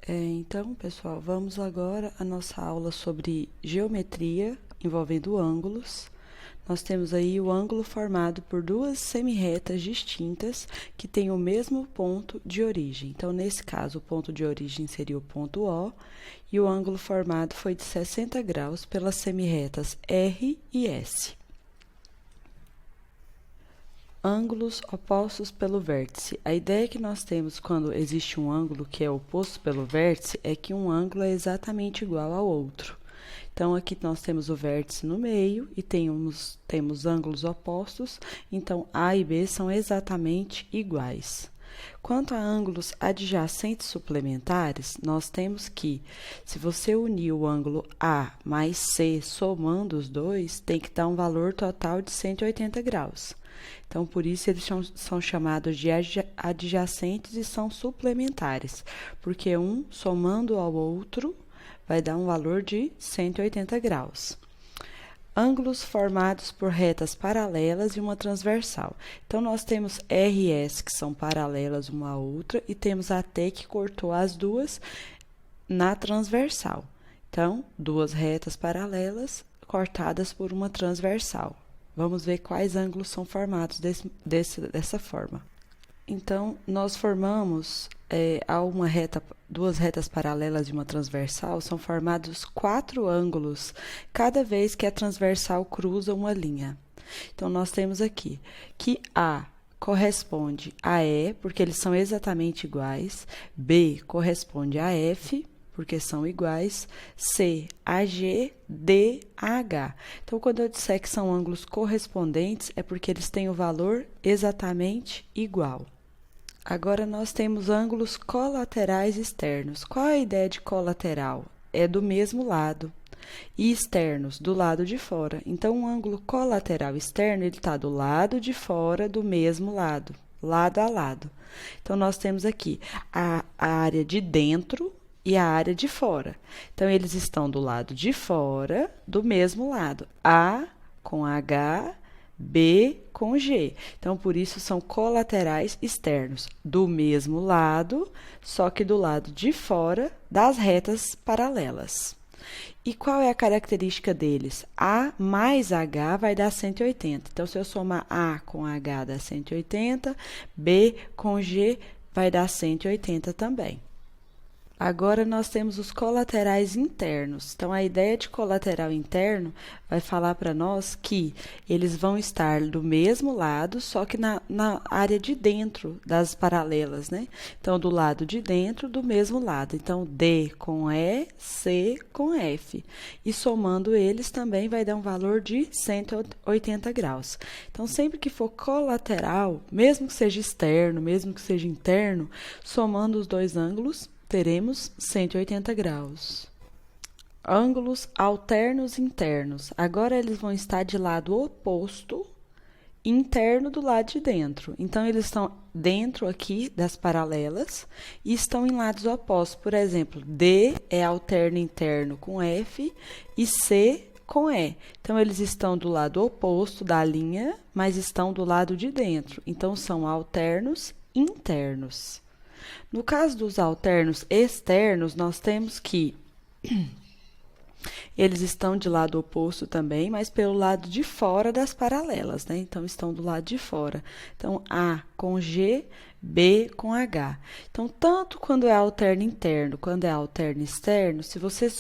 Então, pessoal, vamos agora à nossa aula sobre geometria envolvendo ângulos. Nós temos aí o ângulo formado por duas semirretas distintas que têm o mesmo ponto de origem. Então, nesse caso, o ponto de origem seria o ponto O, e o ângulo formado foi de 60 graus pelas semirretas R e S. Ângulos opostos pelo vértice. A ideia que nós temos quando existe um ângulo que é oposto pelo vértice é que um ângulo é exatamente igual ao outro. Então, aqui nós temos o vértice no meio e temos ângulos opostos, então A e B são exatamente iguais. Quanto a ângulos adjacentes suplementares, nós temos que, se você unir o ângulo A mais C somando os dois, tem que dar um valor total de 180 graus. Então, por isso, eles são chamados de adjacentes e são suplementares, porque um somando ao outro vai dar um valor de 180 graus. Ângulos formados por retas paralelas e uma transversal. Então, nós temos R e S que são paralelas uma à outra e temos a T que cortou as duas na transversal. Então, duas retas paralelas cortadas por uma transversal. Vamos ver quais ângulos são formados dessa forma. Então, nós formamos, duas retas paralelas e uma transversal, são formados 4 ângulos cada vez que a transversal cruza uma linha. Então, nós temos aqui que A corresponde a E, porque eles são exatamente iguais, B corresponde a F, porque são iguais, C a G, D a H. Então, quando eu disser que são ângulos correspondentes, é porque eles têm o valor exatamente igual. Agora, nós temos ângulos colaterais externos. Qual é a ideia de colateral? É do mesmo lado. E externos, do lado de fora. Então, um ângulo colateral externo, ele está do lado de fora do mesmo lado, lado a lado. Então, nós temos aqui a área de dentro e a área de fora. Então, eles estão do lado de fora, do mesmo lado. A com H, B com G. Então, por isso, são colaterais externos, do mesmo lado, só que do lado de fora das retas paralelas. E qual é a característica deles? A mais H vai dar 180. Então, se eu somar A com H dá 180, B com G vai dar 180 também. Agora, nós temos os colaterais internos. Então, a ideia de colateral interno vai falar para nós que eles vão estar do mesmo lado, só que na área de dentro das paralelas, né? Então, do lado de dentro, do mesmo lado. Então, D com E, C com F. E somando eles também vai dar um valor de 180 graus. Então, sempre que for colateral, mesmo que seja externo, mesmo que seja interno, somando os dois ângulos, teremos 180 graus. Ângulos alternos internos. Agora, eles vão estar de lado oposto, interno do lado de dentro. Então, eles estão dentro aqui das paralelas e estão em lados opostos. Por exemplo, D é alterno interno com F e C com E. Então, eles estão do lado oposto da linha, mas estão do lado de dentro. Então, são alternos internos. No caso dos alternos externos, nós temos que eles estão de lado oposto também, mas pelo lado de fora das paralelas, né? Então, estão do lado de fora. Então, A com G, B com H. Então, tanto quando é alterno interno, quando é alterno externo, se você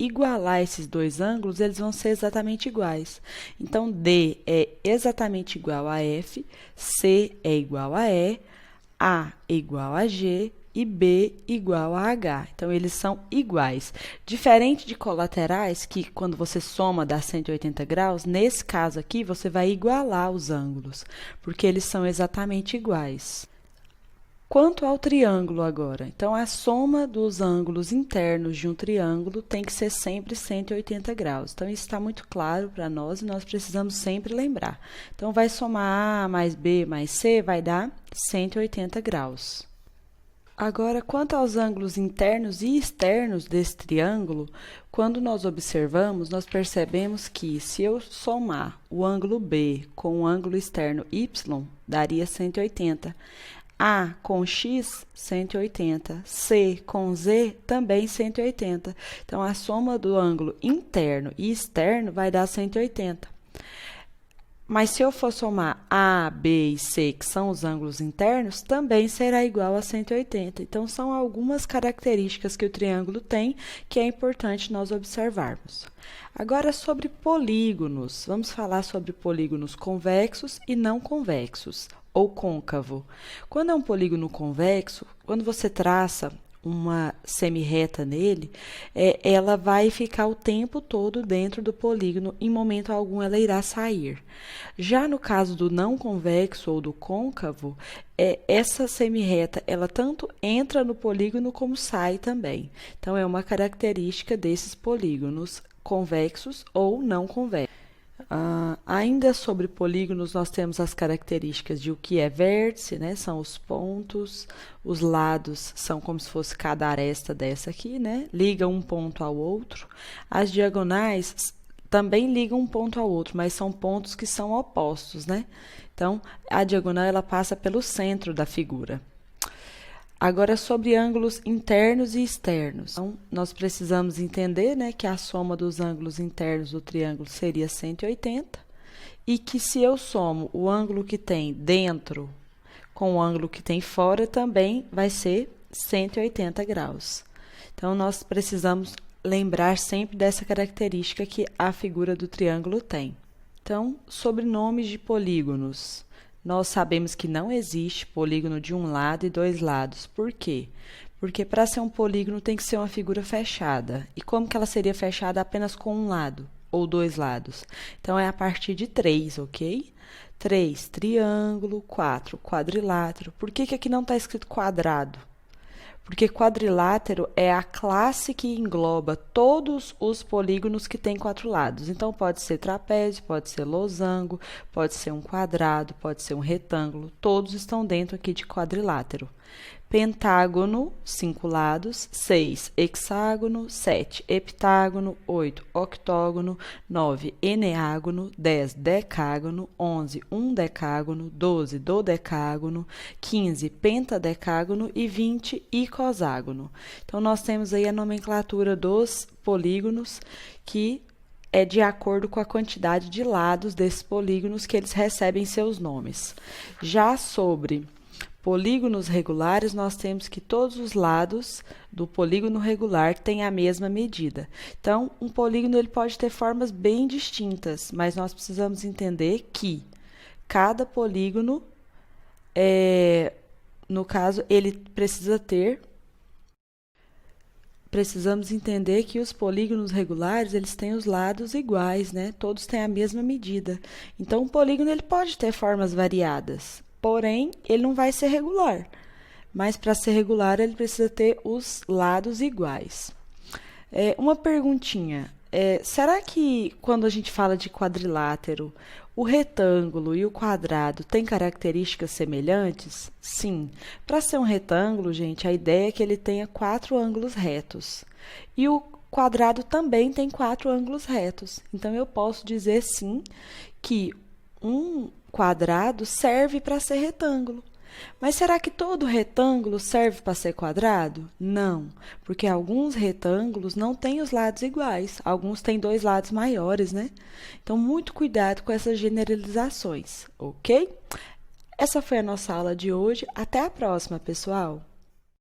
igualar esses dois ângulos, eles vão ser exatamente iguais. Então, D é exatamente igual a F, C é igual a E, A igual a G e B igual a H. Então, eles são iguais. Diferente de colaterais, que quando você soma dá 180 graus, nesse caso aqui, você vai igualar os ângulos, porque eles são exatamente iguais. Quanto ao triângulo agora, então, a soma dos ângulos internos de um triângulo tem que ser sempre 180 graus. Então, isso está muito claro para nós e nós precisamos sempre lembrar. Então, vai somar A mais B mais C, vai dar 180 graus. Agora, quanto aos ângulos internos e externos desse triângulo, quando nós observamos, nós percebemos que se eu somar o ângulo B com o ângulo externo Y, daria 180. A com X, 180. C com Z, também 180. Então, a soma do ângulo interno e externo vai dar 180. Mas se eu for somar A, B e C, que são os ângulos internos, também será igual a 180. Então, são algumas características que o triângulo tem que é importante nós observarmos. Agora, sobre polígonos. Vamos falar sobre polígonos convexos e não convexos, ou côncavo. Quando é um polígono convexo, quando você traça uma semirreta nele, ela vai ficar o tempo todo dentro do polígono, em momento algum ela irá sair. Já no caso do não convexo ou do côncavo, essa semirreta, ela tanto entra no polígono como sai também. Então, é uma característica desses polígonos convexos ou não convexos. Ainda sobre polígonos, nós temos as características de o que é vértice, né? São os pontos, os lados são como se fosse cada aresta dessa aqui, né? Liga um ponto ao outro. As diagonais também ligam um ponto ao outro, mas são pontos que são opostos, né? Então, a diagonal ela passa pelo centro da figura. Agora, sobre ângulos internos e externos. Então, nós precisamos entender, né, que a soma dos ângulos internos do triângulo seria 180 e que se eu somo o ângulo que tem dentro com o ângulo que tem fora, também vai ser 180 graus. Então, nós precisamos lembrar sempre dessa característica que a figura do triângulo tem. Então, sobre nomes de polígonos. Nós sabemos que não existe polígono de um lado e dois lados. Por quê? Porque para ser um polígono tem que ser uma figura fechada. E como que ela seria fechada apenas com um lado ou dois lados? Então, é a partir de 3, ok? 3, triângulo, 4, quadrilátero. Por que aqui não está escrito quadrado? Porque quadrilátero é a classe que engloba todos os polígonos que têm 4 lados. Então, pode ser trapézio, pode ser losango, pode ser um quadrado, pode ser um retângulo. Todos estão dentro aqui de quadrilátero. Pentágono, 5 lados. 6, hexágono. 7, heptágono. 8, octógono. 9, eneágono. 10, decágono. 11, undecágono. 12, dodecágono. 15, pentadecágono. E 20, icoságono. Então, nós temos aí a nomenclatura dos polígonos, que é de acordo com a quantidade de lados desses polígonos que eles recebem seus nomes. Já sobre polígonos regulares, nós temos que todos os lados do polígono regular têm a mesma medida. Então, um polígono ele pode ter formas bem distintas, mas nós precisamos entender que cada polígono, no caso, ele precisa ter... Precisamos entender que os polígonos regulares, eles têm os lados iguais, né? Todos têm a mesma medida. Então, um polígono ele pode ter formas variadas, porém, ele não vai ser regular. Mas, para ser regular, ele precisa ter os lados iguais. Uma perguntinha. Será que, quando a gente fala de quadrilátero, o retângulo e o quadrado têm características semelhantes? Sim. Para ser um retângulo, gente, a ideia é que ele tenha 4 ângulos retos. E o quadrado também tem 4 ângulos retos. Então, eu posso dizer, sim, que um quadrado serve para ser retângulo. Mas será que todo retângulo serve para ser quadrado? Não, porque alguns retângulos não têm os lados iguais, alguns têm 2 lados maiores, né? Então, muito cuidado com essas generalizações, ok? Essa foi a nossa aula de hoje. Até a próxima, pessoal!